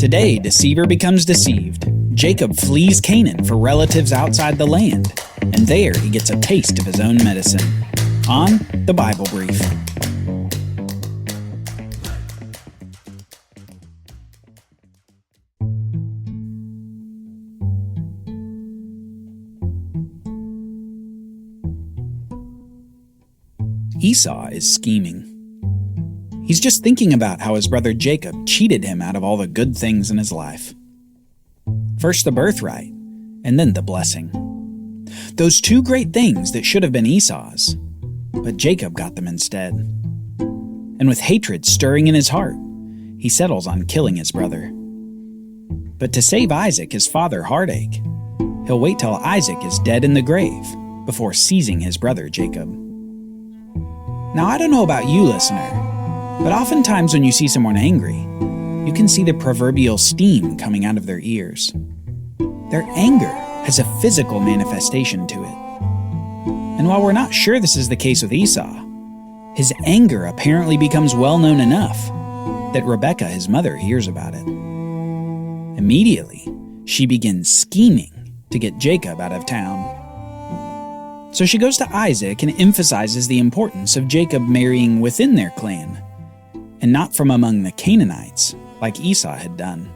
Today, deceiver becomes deceived. Jacob flees Canaan for relatives outside the land, and there he gets a taste of his own medicine. On the Bible Brief. Esau is scheming. He's just thinking about how his brother Jacob cheated him out of all the good things in his life. First the birthright, and then the blessing. Those two great things that should have been Esau's, but Jacob got them instead. And with hatred stirring in his heart, he settles on killing his brother. But to save Isaac, his father, heartache, he'll wait till Isaac is dead in the grave before seizing his brother Jacob. Now, I don't know about you, listener, but oftentimes when you see someone angry, you can see the proverbial steam coming out of their ears. Their anger has a physical manifestation to it. And while we're not sure this is the case with Esau, his anger apparently becomes well known enough that Rebekah, his mother, hears about it. Immediately, she begins scheming to get Jacob out of town. So she goes to Isaac and emphasizes the importance of Jacob marrying within their clan, and not from among the Canaanites, like Esau had done.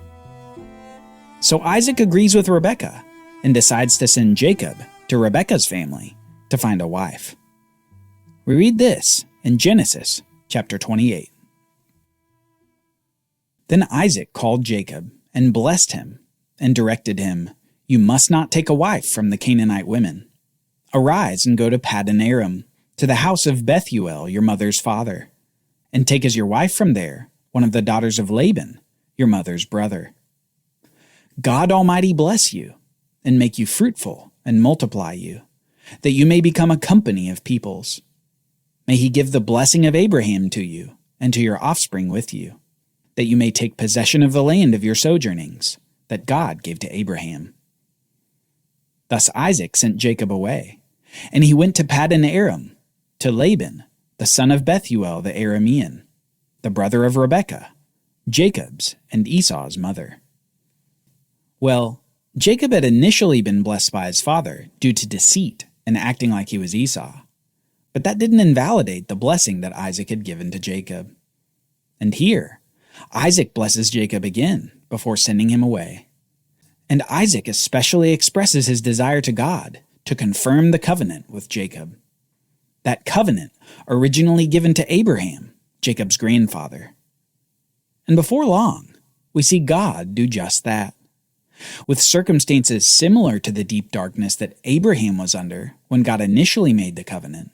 So Isaac agrees with Rebekah and decides to send Jacob to Rebekah's family to find a wife. We read this in Genesis chapter 28. Then Isaac called Jacob and blessed him and directed him, "You must not take a wife from the Canaanite women. Arise and go to Paddan Aram, to the house of Bethuel, your mother's father, and take as your wife from there one of the daughters of Laban, your mother's brother. God Almighty bless you, and make you fruitful, and multiply you, that you may become a company of peoples. May he give the blessing of Abraham to you, and to your offspring with you, that you may take possession of the land of your sojournings, that God gave to Abraham." Thus Isaac sent Jacob away, and he went to Paddan Aram, to Laban, the son of Bethuel the Aramean, the brother of Rebekah, Jacob's and Esau's mother. Well, Jacob had initially been blessed by his father due to deceit and acting like he was Esau, but that didn't invalidate the blessing that Isaac had given to Jacob. And here, Isaac blesses Jacob again before sending him away. And Isaac especially expresses his desire to God to confirm the covenant with Jacob. That covenant originally given to Abraham, Jacob's grandfather. And before long, we see God do just that. With circumstances similar to the deep darkness that Abraham was under when God initially made the covenant,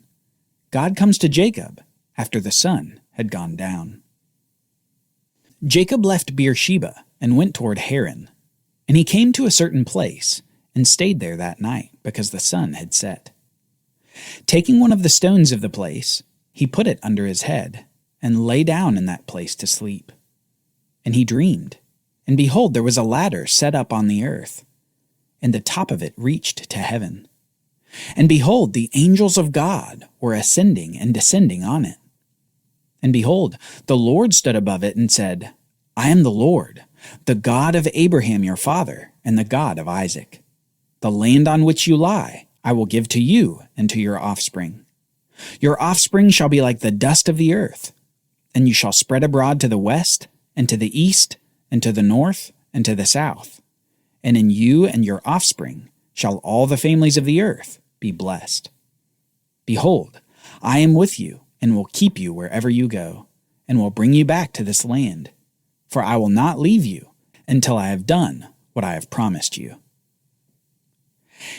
God comes to Jacob after the sun had gone down. Jacob left Beersheba and went toward Haran. And he came to a certain place and stayed there that night because the sun had set. Taking one of the stones of the place, he put it under his head and lay down in that place to sleep. And he dreamed, and behold, there was a ladder set up on the earth, and the top of it reached to heaven. And behold, the angels of God were ascending and descending on it. And behold, the Lord stood above it and said, "I am the Lord, the God of Abraham your father, and the God of Isaac. The land on which you lie I will give to you and to your offspring. Your offspring shall be like the dust of the earth, and you shall spread abroad to the west, and to the east, and to the north, and to the south. And in you and your offspring shall all the families of the earth be blessed. Behold, I am with you, and will keep you wherever you go, and will bring you back to this land. For I will not leave you until I have done what I have promised you."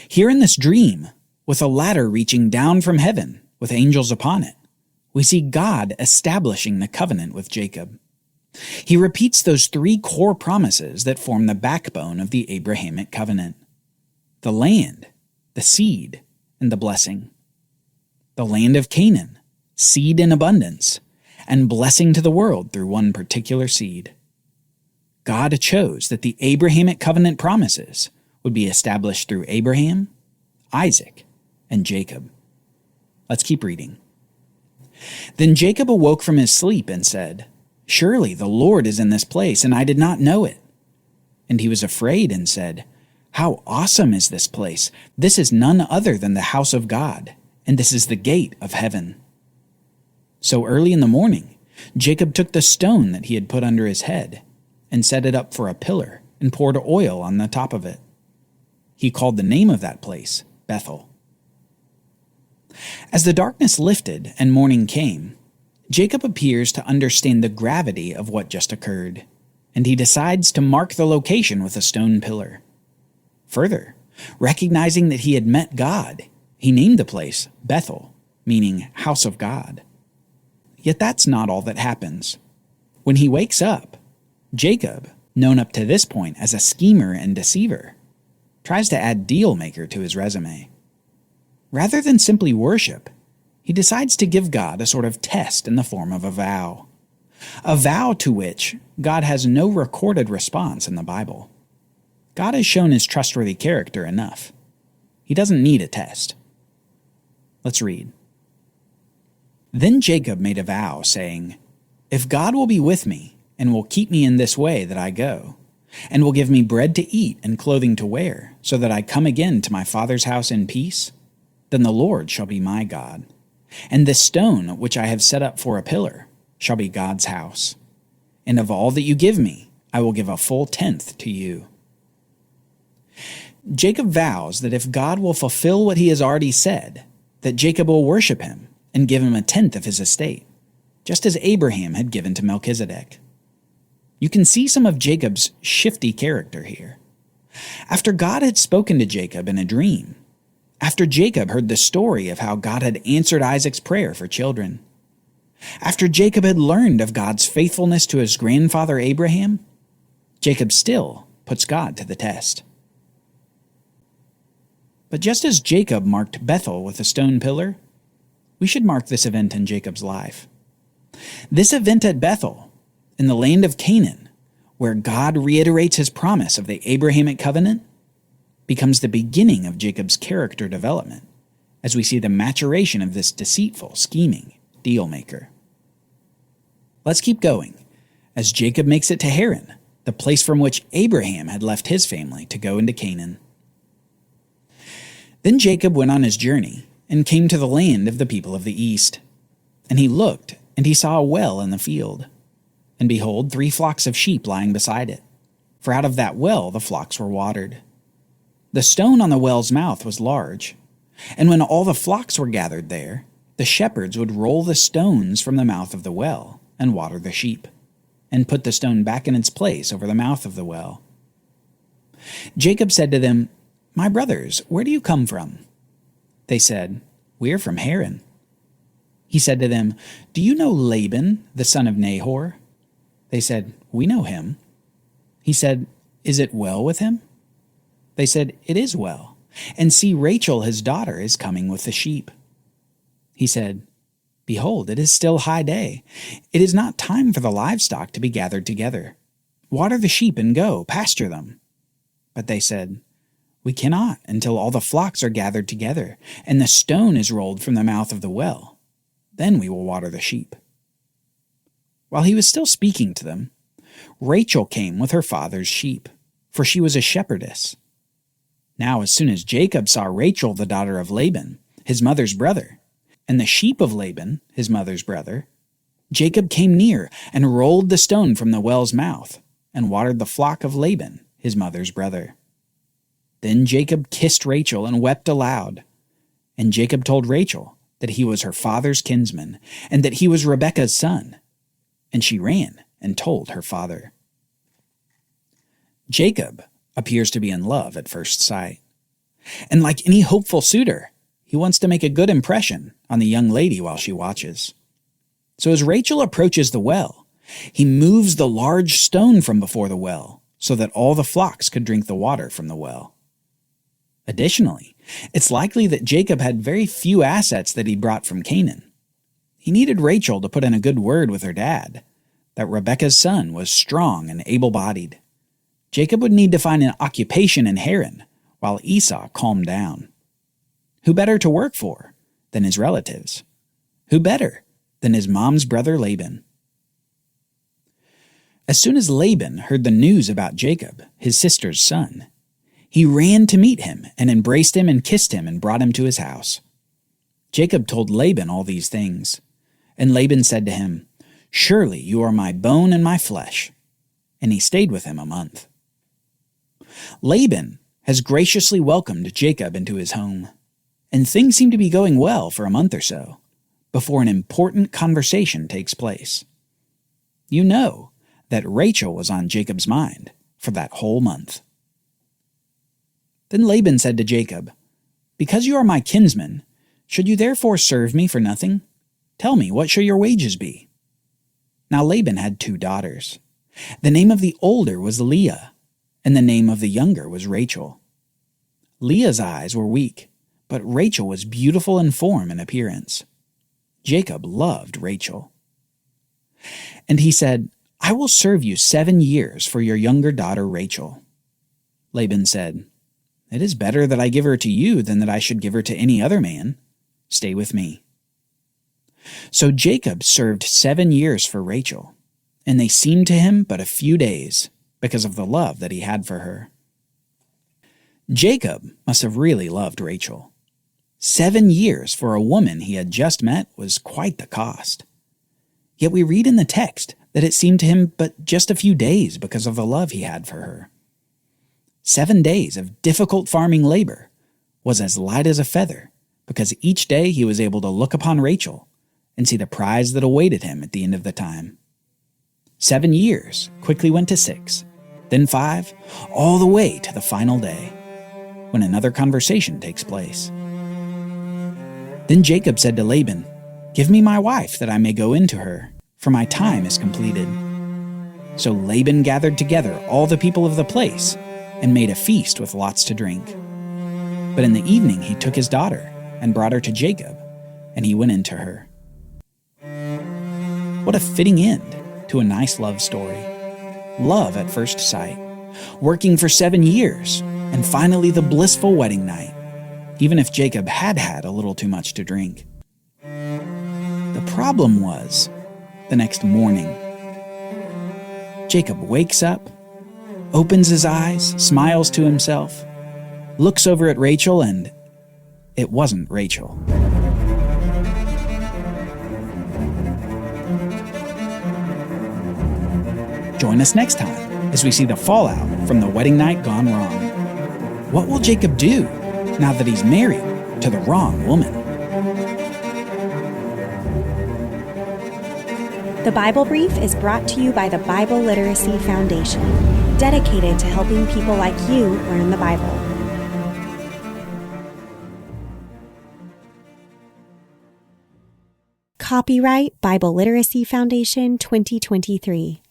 Here in this dream, with a ladder reaching down from heaven with angels upon it, we see God establishing the covenant with Jacob. He repeats those three core promises that form the backbone of the Abrahamic covenant: the land, the seed, and the blessing. The land of Canaan, seed in abundance, and blessing to the world through one particular seed. God chose that the Abrahamic covenant promises would be established through Abraham, Isaac, and Jacob. Let's keep reading. Then Jacob awoke from his sleep and said, "Surely the Lord is in this place, and I did not know it. And he was afraid and said, "How awesome is this place! This is none other than the house of God, and this is the gate of heaven." So early in the morning, Jacob took the stone that he had put under his head and set it up for a pillar and poured oil on the top of it. He called the name of that place Bethel. As the darkness lifted and morning came, Jacob appears to understand the gravity of what just occurred, and he decides to mark the location with a stone pillar. Further, recognizing that he had met God, he named the place Bethel, meaning house of God. Yet that's not all that happens. When he wakes up, Jacob, known up to this point as a schemer and deceiver, tries to add deal maker to his resume. Rather than simply worship, he decides to give God a sort of test in the form of a vow. A vow to which God has no recorded response in the Bible. God has shown his trustworthy character enough. He doesn't need a test. Let's read. Then Jacob made a vow, saying, "If God will be with me, and will keep me in this way that I go, and will give me bread to eat and clothing to wear, so that I come again to my father's house in peace, then the Lord shall be my God. And this stone which I have set up for a pillar shall be God's house. And of all that you give me, I will give a full tenth to you." Jacob vows that if God will fulfill what he has already said, that Jacob will worship him and give him a tenth of his estate, just as Abraham had given to Melchizedek. You can see some of Jacob's shifty character here. After God had spoken to Jacob in a dream, after Jacob heard the story of how God had answered Isaac's prayer for children, after Jacob had learned of God's faithfulness to his grandfather Abraham, Jacob still puts God to the test. But just as Jacob marked Bethel with a stone pillar, we should mark this event in Jacob's life. This event at Bethel, in the land of Canaan, where God reiterates his promise of the Abrahamic covenant, becomes the beginning of Jacob's character development, as we see the maturation of this deceitful, scheming deal maker. Let's keep going, as Jacob makes it to Haran, the place from which Abraham had left his family to go into Canaan. Then Jacob went on his journey and came to the land of the people of the east. And he looked, and he saw a well in the field. And behold, 3 flocks of sheep lying beside it. For out of that well the flocks were watered. The stone on the well's mouth was large. And when all the flocks were gathered there, the shepherds would roll the stones from the mouth of the well and water the sheep, and put the stone back in its place over the mouth of the well. Jacob said to them, "My brothers, where do you come from?" They said, "We are from Haran." He said to them, "Do you know Laban, the son of Nahor?" They said, "We know him." He said, "Is it well with him?" They said, "It is well. And see, Rachel, his daughter, is coming with the sheep." He said, "Behold, it is still high day. It is not time for the livestock to be gathered together. Water the sheep and go, pasture them." But they said, "We cannot until all the flocks are gathered together, and the stone is rolled from the mouth of the well. Then we will water the sheep." While he was still speaking to them, Rachel came with her father's sheep, for she was a shepherdess. Now as soon as Jacob saw Rachel the daughter of Laban, his mother's brother, and the sheep of Laban, his mother's brother, Jacob came near and rolled the stone from the well's mouth, and watered the flock of Laban, his mother's brother. Then Jacob kissed Rachel and wept aloud. And Jacob told Rachel that he was her father's kinsman, and that he was Rebekah's son. And she ran and told her father. Jacob appears to be in love at first sight. And like any hopeful suitor, he wants to make a good impression on the young lady while she watches. So as Rachel approaches the well, he moves the large stone from before the well, so that all the flocks could drink the water from the well. Additionally, it's likely that Jacob had very few assets that he brought from Canaan. He needed Rachel to put in a good word with her dad, that Rebekah's son was strong and able-bodied. Jacob would need to find an occupation in Haran, while Esau calmed down. Who better to work for than his relatives? Who better than his mom's brother Laban? As soon as Laban heard the news about Jacob, his sister's son, he ran to meet him and embraced him and kissed him and brought him to his house. Jacob told Laban all these things, and Laban said to him, "Surely you are my bone and my flesh." And he stayed with him a month. Laban has graciously welcomed Jacob into his home, and things seem to be going well for a month or so, before an important conversation takes place. You know that Rachel was on Jacob's mind for that whole month. Then Laban said to Jacob, "Because you are my kinsman, should you therefore serve me for nothing? Tell me, what shall your wages be?" Now Laban had 2 daughters. The name of the older was Leah, and the name of the younger was Rachel. Leah's eyes were weak, but Rachel was beautiful in form and appearance. Jacob loved Rachel. And he said, "I will serve you 7 years for your younger daughter Rachel." Laban said, "It is better that I give her to you than that I should give her to any other man. Stay with me." So Jacob served 7 years for Rachel, and they seemed to him but a few days because of the love that he had for her. Jacob must have really loved Rachel. 7 years for a woman he had just met was quite the cost. Yet we read in the text that it seemed to him but just a few days because of the love he had for her. 7 days of difficult farming labor was as light as a feather, because each day he was able to look upon Rachel and see the prize that awaited him at the end of the time. 7 years quickly went to 6, then 5, all the way to the final day, when another conversation takes place. Then Jacob said to Laban, "Give me my wife, that I may go into her, for my time is completed." So Laban gathered together all the people of the place and made a feast with lots to drink. But in the evening he took his daughter and brought her to Jacob, and he went into her. What a fitting end to a nice love story. Love at first sight, working for 7 years, and finally the blissful wedding night, even if Jacob had had a little too much to drink. The problem was the next morning. Jacob wakes up, opens his eyes, smiles to himself, looks over at Rachel, and it wasn't Rachel. Join us next time as we see the fallout from the wedding night gone wrong. What will Jacob do now that he's married to the wrong woman? The Bible Brief is brought to you by the Bible Literacy Foundation, dedicated to helping people like you learn the Bible. Copyright Bible Literacy Foundation 2023.